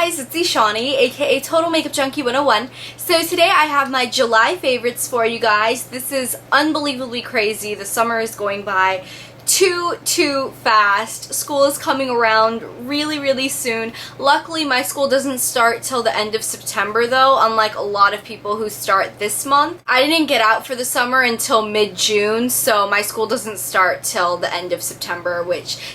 guys, it's Shawnee, aka Total Makeup Junkie 101. So today I have my July favorites for you guys. This is unbelievably crazy. The summer is going by too fast. School is coming around really soon. Luckily my school doesn't start till the end of September though, unlike a lot of people who start this month. I didn't get out for the summer until mid-June, so my school doesn't start till the end of September,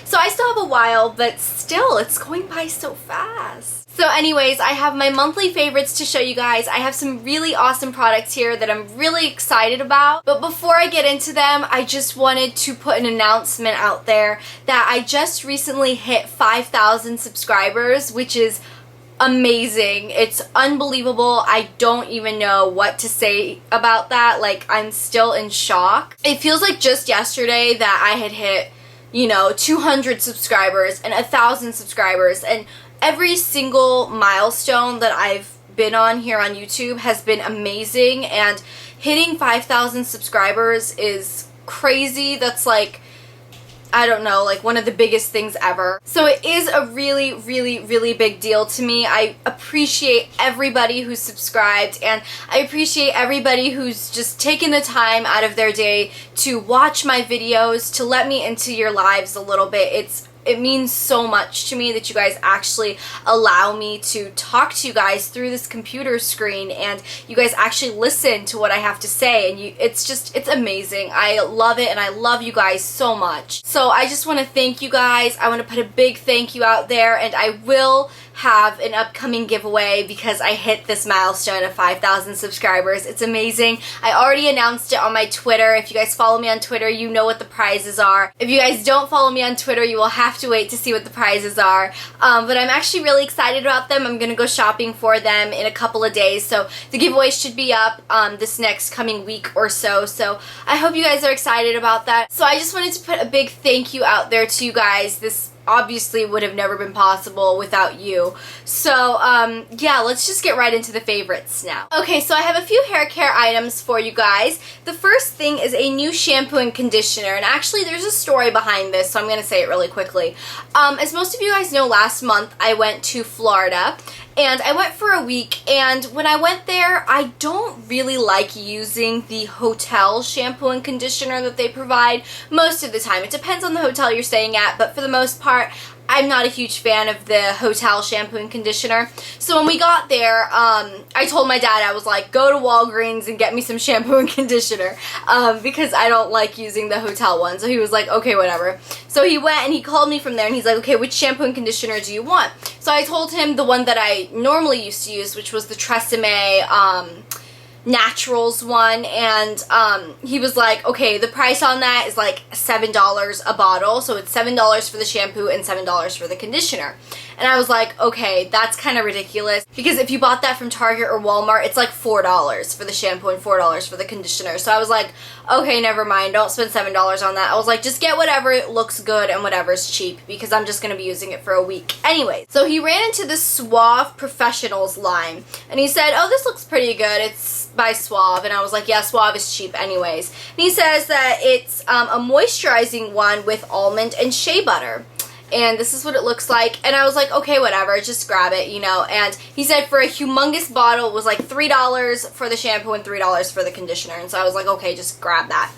so I still have a while, but still, it's going by so fast. So anyways, I have my monthly favorites to show you guys. I have some really awesome products here that I'm really excited about. But before I get into them, I just wanted to put an announcement out there that I just recently hit 5,000 subscribers, which is amazing. It's unbelievable. I don't even know what to say about that. Like, I'm still in shock. It feels like just yesterday that I had hit, 200 subscribers and 1,000 subscribers, and every single milestone that I've been on here on YouTube has been amazing, and hitting 5,000 subscribers is crazy. That's like, I don't know, like one of the biggest things ever. So it is a really big deal to me. I appreciate everybody who's subscribed, and I appreciate everybody who's just taken the time out of their day to watch my videos, to let me into your lives a little bit. It means so much to me that you guys actually allow me to talk to you guys through this computer screen, and you guys actually listen to what I have to say, and it's amazing. I love it, and I love you guys so much. So I just want to thank you guys. I want to put a big thank you out there, and I will have an upcoming giveaway because I hit this milestone of 5,000 subscribers. It's amazing. I already announced it on my Twitter. If you guys follow me on Twitter, you know what the prizes are. If you guys don't follow me on Twitter, you will have to wait to see what the prizes are. But I'm actually really excited about them. I'm gonna go shopping for them in a couple of days, so the giveaway should be up this next coming week or so. So I hope you guys are excited about that. So I just wanted to put a big thank you out there to you guys. This obviously would have never been possible without you. So yeah, let's just get right into the favorites now. Okay, so I have a few hair care items for you guys. The first thing is a new shampoo and conditioner, and actually there's a story behind this, so I'm gonna say it really quickly. As most of you guys know, last month I went to Florida, and I went for a week, and when I went there, I don't really like using the hotel shampoo and conditioner that they provide most of the time. It depends on the hotel you're staying at, but for the most part, I'm not a huge fan of the hotel shampoo and conditioner. So when we got there, I told my dad, I was like, go to Walgreens and get me some shampoo and conditioner, because I don't like using the hotel one. So he was like, okay, whatever. So he went and he called me from there, and he's like, okay, which shampoo and conditioner do you want? So I told him the one that I normally used to use, which was the Tresemme Naturals one, and he was like, okay, the price on that is like $7 a bottle, so it's $7 for the shampoo and $7 for the conditioner. And I was like, okay, that's kind of ridiculous, because if you bought that from Target or Walmart, it's like $4 for the shampoo and $4 for the conditioner. So I was like, okay, never mind, don't spend $7 on that. I was like, just get whatever looks good and whatever's cheap, because I'm just going to be using it for a week anyway. So he ran into the Suave Professionals line, and he said, oh, this looks pretty good. It's by Suave. And I was like, yeah, Suave is cheap anyways. And he says that it's a moisturizing one with almond and shea butter. And this is what it looks like. And I was like, okay, whatever, just grab it, And he said for a humongous bottle, it was like $3 for the shampoo and $3 for the conditioner. And so I was like, okay, just grab that.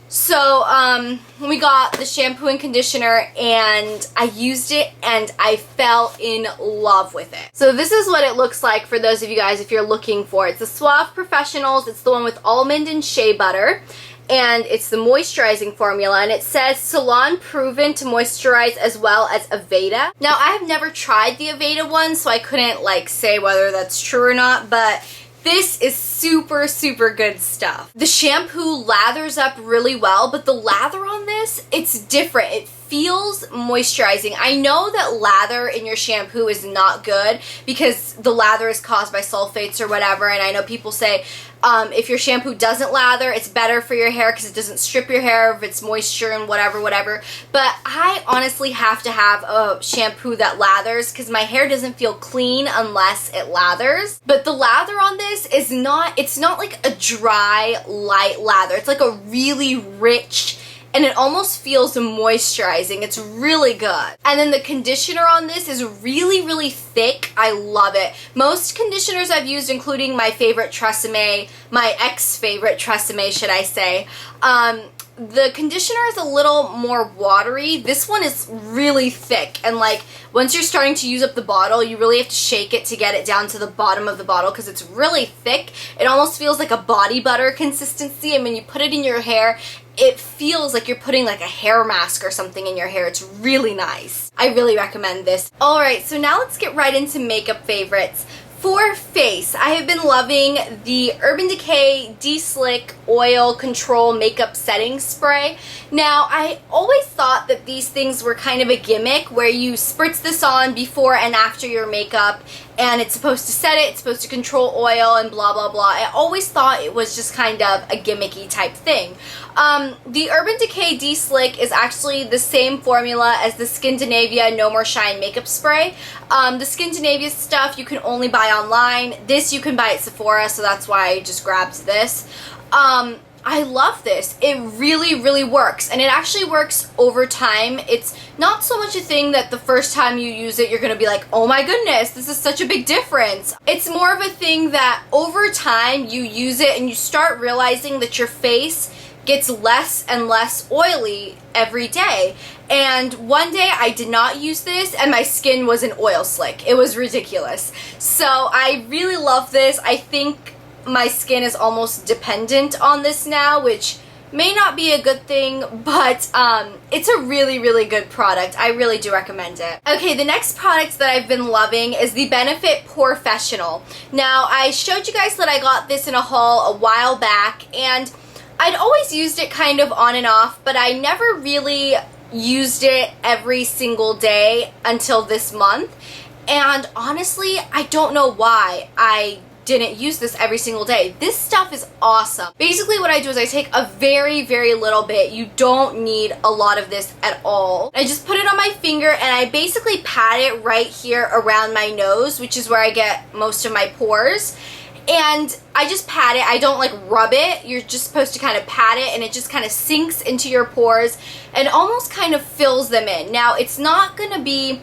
So we got the shampoo and conditioner, and I used it, and I fell in love with it. So this is what it looks like for those of you guys if you're looking for it. It's the Suave Professionals. It's the one with almond and shea butter, and it's the moisturizing formula, and it says salon proven to moisturize as well as Aveda. Now, I have never tried the Aveda one, so I couldn't like say whether that's true or not, but this is super good stuff. The shampoo lathers up really well, but the lather on this, it's different. It feels moisturizing. I know that lather in your shampoo is not good because the lather is caused by sulfates or whatever, and I know people say if your shampoo doesn't lather, it's better for your hair because it doesn't strip your hair if it's moisture and whatever. But I honestly have to have a shampoo that lathers because my hair doesn't feel clean unless it lathers. But the lather on this is not, it's not like a dry, light lather. It's like a really rich and it almost feels moisturizing. It's really good. And then the conditioner on this is really, really thick. I love it. Most conditioners I've used, including my favorite Tresemme, my ex-favorite Tresemme, should I say, the conditioner is a little more watery. This one is really thick, and like once you're starting to use up the bottle, you really have to shake it to get it down to the bottom of the bottle because it's really thick. It almost feels like a body butter consistency, and when you put it in your hair, it feels like you're putting like a hair mask or something in your hair. It's really nice. I really recommend this. Alright, so now let's get right into makeup favorites. For face, I have been loving the Urban Decay De-Slick Oil Control Makeup Setting Spray. Now, I always thought that these things were kind of a gimmick where you spritz this on before and after your makeup, and it's supposed to set it, it's supposed to control oil, and blah, blah, blah. I always thought it was just kind of a gimmicky type thing. The Urban Decay De-Slick is actually the same formula as the Skindinavia No More Shine Makeup Spray. The Skindinavia stuff you can only buy online. This you can buy at Sephora, so that's why I just grabbed this. I love this. It really, really works, and it actually works over time. It's not so much a thing that the first time you use it, you're gonna be like, oh my goodness, this is such a big difference. It's more of a thing that over time you use it and you start realizing that your face gets less and less oily every day. And one day I did not use this and my skin was an oil slick. It was ridiculous. So I really love this. I think my skin is almost dependent on this now, which may not be a good thing, but it's a really, really good product. I really do recommend it. Okay, the next product that I've been loving is the Benefit POREfessional. Now, I showed you guys that I got this in a haul a while back, and I'd always used it kind of on and off, but I never really used it every single day until this month. And honestly, I don't know why I didn't use this every single day. This stuff is awesome. Basically what I do is I take a very, very little bit. You don't need a lot of this at all. I just put it on my finger and I basically pat it right here around my nose, which is where I get most of my pores. And I just pat it. I don't like rub it. You're just supposed to kind of pat it, and it just kind of sinks into your pores and almost kind of fills them in. Now, it's not gonna be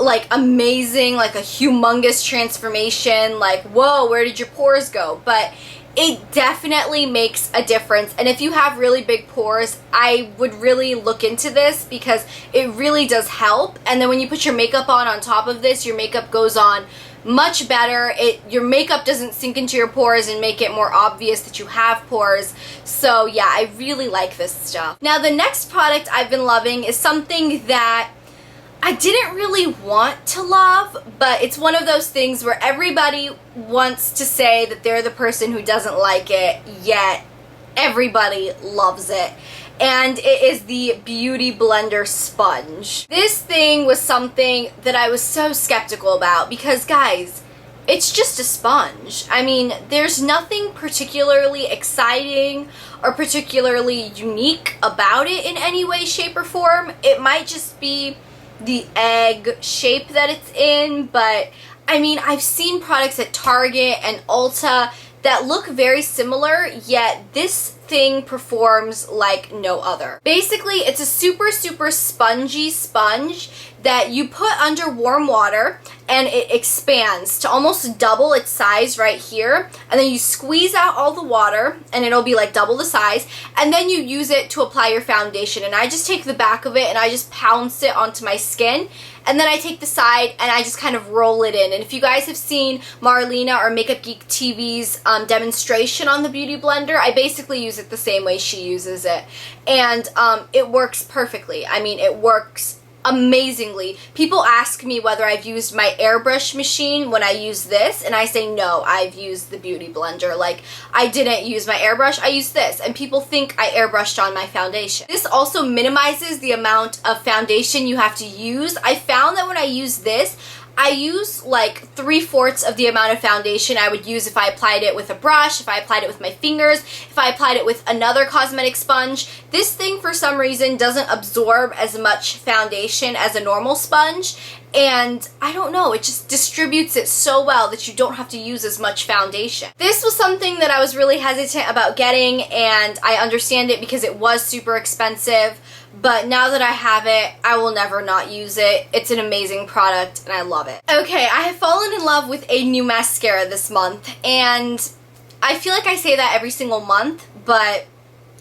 like amazing, like a humongous transformation, like whoa, where did your pores go? But it definitely makes a difference. And if you have really big pores, I would really look into this because it really does help. And then when you put your makeup on top of this, your makeup goes on much better. Your makeup doesn't sink into your pores and make it more obvious that you have pores. So yeah, I really like this stuff. Now the next product I've been loving is something that I didn't really want to love, but it's one of those things where everybody wants to say that they're the person who doesn't like it, yet everybody loves it. And it is the BeautyBlender sponge. This thing was something that I was so skeptical about because, guys, it's just a sponge. I mean, there's nothing particularly exciting or particularly unique about it in any way, shape, or form. It might just be the egg shape that it's in, but I mean, I've seen products at Target and Ulta that look very similar, yet this thing performs like no other. Basically, it's a super, super spongy sponge that you put under warm water and it expands to almost double its size right here, and then you squeeze out all the water and it'll be like double the size, and then you use it to apply your foundation. And I just take the back of it and I just pounce it onto my skin, and then I take the side and I just kind of roll it in. And if you guys have seen Marlena or Makeup Geek TV's demonstration on the BeautyBlender, I basically use it the same way she uses it, and it works perfectly. I mean, it works amazingly. People ask me whether I've used my airbrush machine when I use this, and I say no, I've used the BeautyBlender. Like, I didn't use my airbrush, I used this, and people think I airbrushed on my foundation. This also minimizes the amount of foundation you have to use. I found that when I use this, I use like 3/4 of the amount of foundation I would use if I applied it with a brush, if I applied it with my fingers, if I applied it with another cosmetic sponge. This thing for some reason doesn't absorb as much foundation as a normal sponge, and I don't know, it just distributes it so well that you don't have to use as much foundation. This was something that I was really hesitant about getting, and I understand it because it was super expensive. But now that I have it, I will never not use it. It's an amazing product and I love it. Okay, I have fallen in love with a new mascara this month, and I feel like I say that every single month, but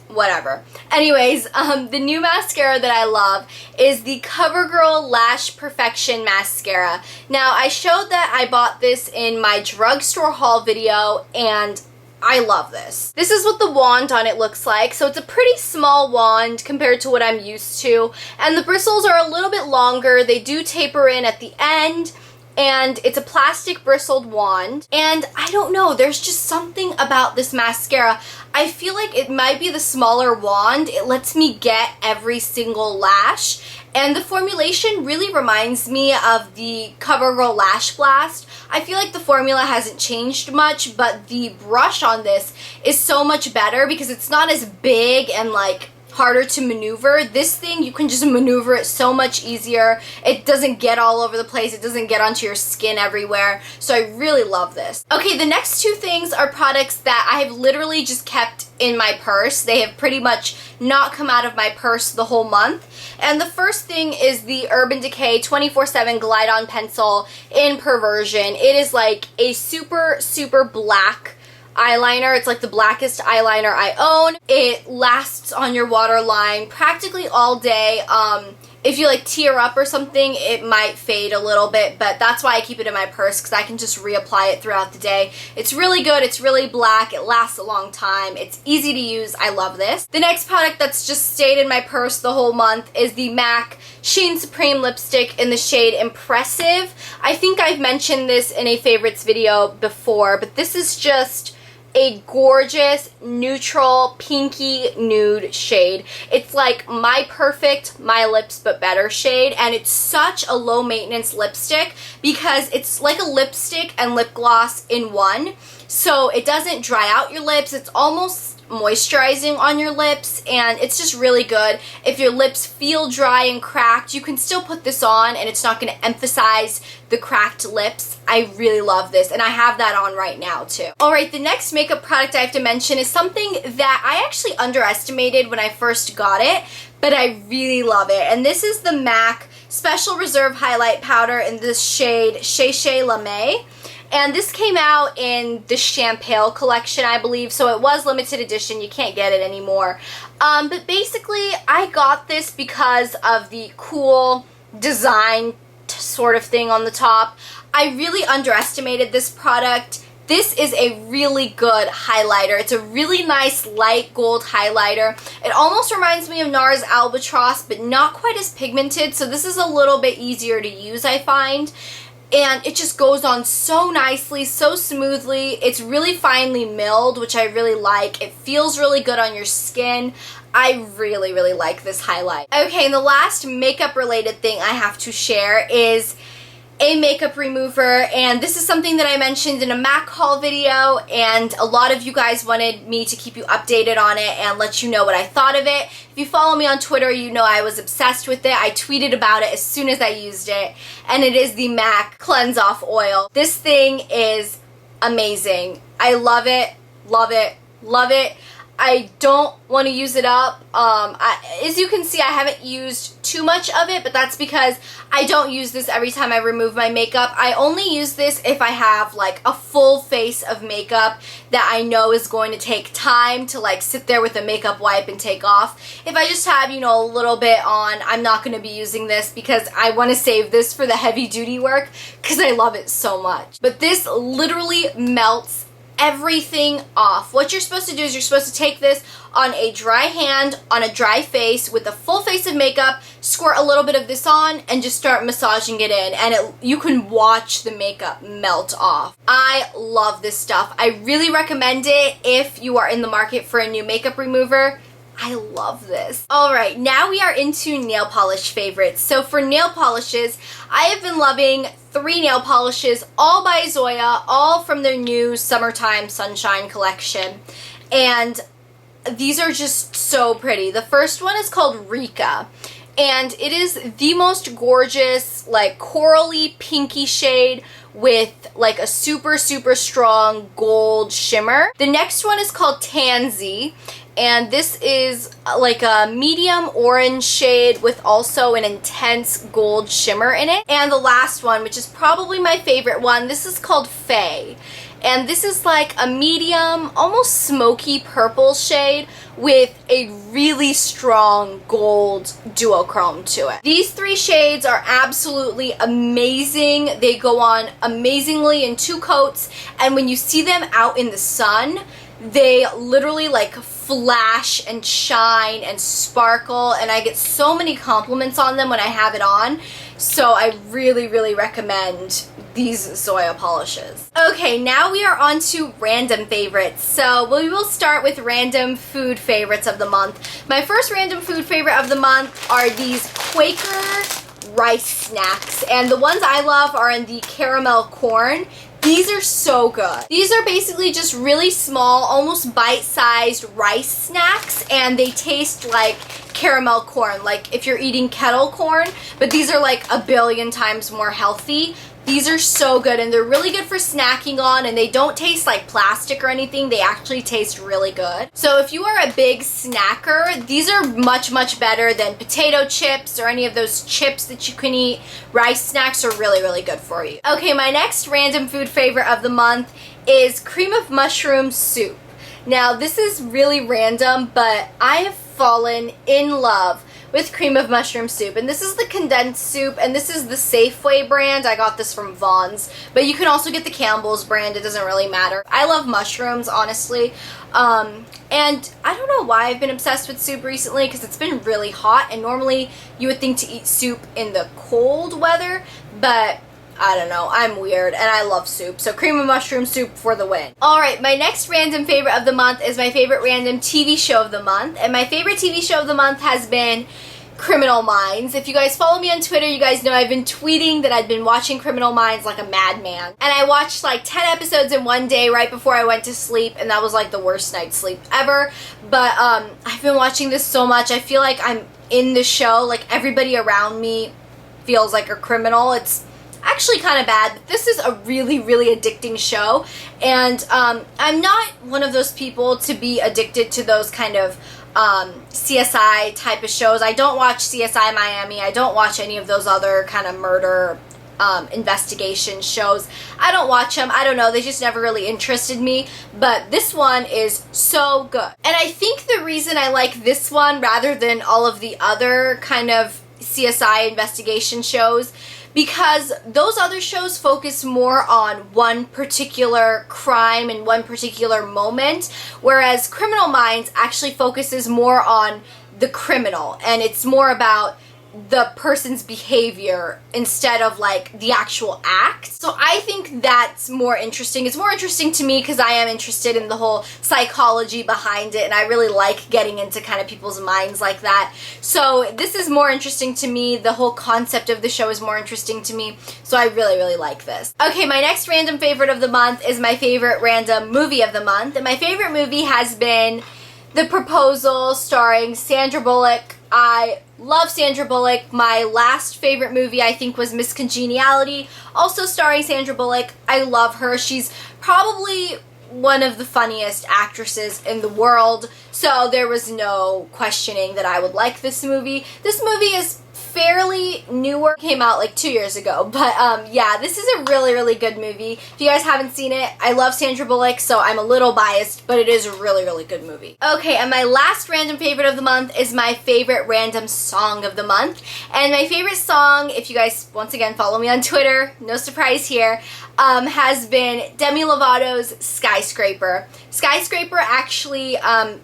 whatever. Anyways, the new mascara that I love is the Covergirl Lash Perfection Mascara. Now, I showed that I bought this in my drugstore haul video, and I love this. This is what the wand on it looks like. So it's a pretty small wand compared to what I'm used to. And the bristles are a little bit longer. They do taper in at the end. And it's a plastic bristled wand. And I don't know, there's just something about this mascara. I feel like it might be the smaller wand. It lets me get every single lash. And the formulation really reminds me of the CoverGirl Lash Blast. I feel like the formula hasn't changed much, but the brush on this is so much better because it's not as big and like harder to maneuver. This thing, you can just maneuver it so much easier. It doesn't get all over the place. It doesn't get onto your skin everywhere. So I really love this. Okay, the next two things are products that I have literally just kept in my purse. They have pretty much not come out of my purse the whole month. And the first thing is the Urban Decay 24/7 Glide On Pencil in Perversion. It is like a super, super black eyeliner. It's like the blackest eyeliner I own. It lasts on your waterline practically all day. If you like tear up or something, it might fade a little bit, but that's why I keep it in my purse, because I can just reapply it throughout the day. It's really good. It's really black. It lasts a long time. It's easy to use. I love this. The next product that's just stayed in my purse the whole month is the MAC Sheen Supreme Lipstick in the shade Impressive. I think I've mentioned this in a favorites video before, but this is just a gorgeous neutral pinky nude shade. It's like my perfect My Lips But Better shade, and it's such a low maintenance lipstick because it's like a lipstick and lip gloss in one. So it doesn't dry out your lips. It's almost moisturizing on your lips, and it's just really good. If your lips feel dry and cracked, you can still put this on and it's not going to emphasize the cracked lips. I really love this, and I have that on right now too. Alright, the next makeup product I have to mention is something that I actually underestimated when I first got it, but I really love it. And this is the MAC Special Reserve Highlight Powder in this shade Chez La May. And this came out in the Champagne collection, I believe, so it was limited edition. You can't get it anymore. But basically, I got this because of the cool design sort of thing on the top. I really underestimated this product. This is a really good highlighter. It's a really nice light gold highlighter. It almost reminds me of NARS Albatross, but not quite as pigmented, so this is a little bit easier to use, I find. And it just goes on so nicely, so smoothly. It's really finely milled, which I really like. It feels really good on your skin. I really, really like this highlight. Okay, and the last makeup related thing I have to share is a makeup remover, and this is something that I mentioned in a MAC haul video, and a lot of you guys wanted me to keep you updated on it and let you know what I thought of it. If you follow me on Twitter, you know I was obsessed with it. I tweeted about it as soon as I used it, and it is the MAC Cleanse Off Oil. This thing is amazing. I love it, love it, love it. I don't want to use it up. As you can see, I haven't used too much of it, but that's because I don't use this every time I remove my makeup. I only use this if I have like a full face of makeup that I know is going to take time to like sit there with a makeup wipe and take off. If I just have, you know, a little bit on, I'm not going to be using this because I want to save this for the heavy duty work because I love it so much. But this literally melts everything off. What you're supposed to do is you're supposed to take this on a dry hand, on a dry face, with a full face of makeup, squirt a little bit of this on, and just start massaging it in, and you can watch the makeup melt off. I love this stuff. I really recommend it if you are in the market for a new makeup remover. I love this. Alright, now we are into nail polish favorites. So for nail polishes, I have been loving 3 nail polishes, all by Zoya, all from their new Summertime Sunshine collection. And these are just so pretty. The first one is called Rica. And it is the most gorgeous, like, corally pinky shade with, like, a super, super strong gold shimmer. The next one is called Tanzy. And this is, like, a medium orange shade with also an intense gold shimmer in it. And the last one, which is probably my favorite one, this is called Faye. And this is like a medium, almost smoky purple shade with a really strong gold duochrome to it. These 3 shades are absolutely amazing. They go on amazingly in 2 coats, and when you see them out in the sun, they literally like flash and shine and sparkle, and I get so many compliments on them when I have it on. So I really, really recommend these Zoya polishes. Okay, now we are on to random favorites. So we will start with random food favorites of the month. My first random food favorite of the month are these Quaker rice snacks. And the ones I love are in the caramel corn. These are so good. These are basically just really small, almost bite-sized rice snacks, and they taste like caramel corn, like if you're eating kettle corn, but these are like a billion times more healthy. These are so good, and they're really good for snacking on, and they don't taste like plastic or anything. They actually taste really good. So if you are a big snacker, these are much, much better than potato chips or any of those chips that you can eat. Rice snacks are really, really good for you. Okay, my next random food favorite of the month is cream of mushroom soup. Now, this is really random, but I have fallen in love with cream of mushroom soup, and this is the condensed soup, and this is the Safeway brand. I got this from Vaughn's, but you can also get the Campbell's brand. It doesn't really matter. I love mushrooms, honestly, and I don't know why I've been obsessed with soup recently, because it's been really hot, and normally you would think to eat soup in the cold weather, but I don't know, I'm weird, and I love soup. So cream of mushroom soup for the win. Alright, my next random favorite of the month is my favorite random TV show of the month. And my favorite TV show of the month has been Criminal Minds. If you guys follow me on Twitter, you guys know I've been tweeting that I've been watching Criminal Minds like a madman. And I watched like 10 episodes in one day right before I went to sleep, and that was like the worst night's sleep ever. But I've been watching this so much. I feel like I'm in the show. Like everybody around me feels like a criminal. It's actually kind of bad, but this is a really, really addicting show, and I'm not one of those people to be addicted to those kind of CSI type of shows. I don't watch CSI Miami. I don't watch any of those other kind of murder investigation shows. I don't watch them. I don't know. They just never really interested me, but this one is so good. And I think the reason I like this one rather than all of the other kind of CSI investigation shows, because those other shows focus more on one particular crime and one particular moment, whereas Criminal Minds actually focuses more on the criminal, and it's more about the person's behavior instead of like the actual act. So I think that's more interesting. It's more interesting to me because I am interested in the whole psychology behind it, and I really like getting into kind of people's minds like that. So this is more interesting to me. The whole concept of the show is more interesting to me. So I really, really like this. Okay, my next random favorite of the month is my favorite random movie of the month. And my favorite movie has been The Proposal, starring Sandra Bullock. I love Sandra Bullock. My last favorite movie, I think, was Miss Congeniality, also starring Sandra Bullock. I love her. She's probably one of the funniest actresses in the world, so there was no questioning that I would like this movie. This movie is fairly newer, came out like 2 years ago, but yeah, this is a really, really good movie. If you guys haven't seen it, I love Sandra Bullock, so I'm a little biased, but it is a really, really good movie. Okay, and my last random favorite of the month is my favorite random song of the month. And my favorite song, if you guys once again follow me on Twitter, no surprise here, has been Demi Lovato's Skyscraper. Skyscraper actually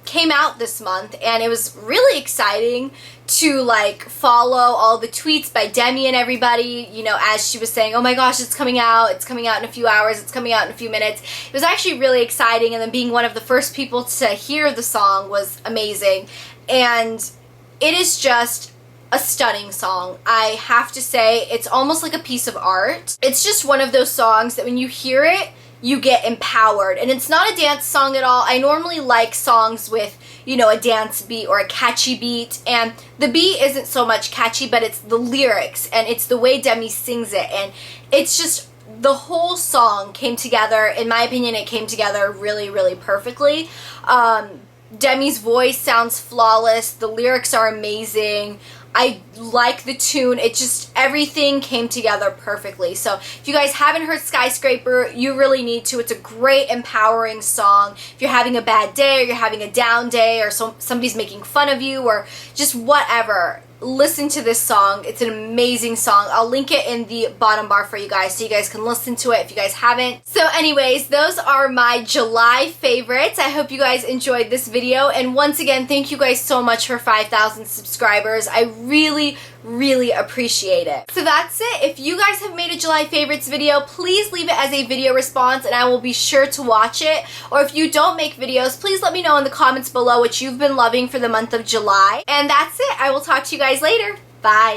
came out this month, and it was really exciting to like follow all the tweets by Demi and everybody, you know, as she was saying, oh my gosh, it's coming out in a few hours, it's coming out in a few minutes. It was actually really exciting, and then being one of the first people to hear the song was amazing. and it is just a stunning song. I have to say, it's almost like a piece of art. It's just one of those songs that when you hear it, you get empowered. And it's not a dance song at all. I normally like songs with, you know, a dance beat or a catchy beat, and the beat isn't so much catchy, but it's the lyrics and it's the way Demi sings it, and it's just, the whole song came together. In my opinion, it came together really, really perfectly. Demi's voice sounds flawless. The lyrics are amazing. I like the tune. It just, everything came together perfectly. So if you guys haven't heard Skyscraper, you really need to. It's a great, empowering song. If you're having a bad day, or you're having a down day, or somebody's making fun of you, or just whatever, listen to this song. It's an amazing song. I'll link it in the bottom bar for you guys so you guys can listen to it if you guys haven't. So anyways, those are my July favorites. I hope you guys enjoyed this video, and once again, thank you guys so much for 5,000 subscribers. I really, really appreciate it. So that's it. If you guys have made a July favorites video, please leave it as a video response and I will be sure to watch it. Or if you don't make videos, please let me know in the comments below what you've been loving for the month of July. And that's it. I will talk to you guys later. Bye.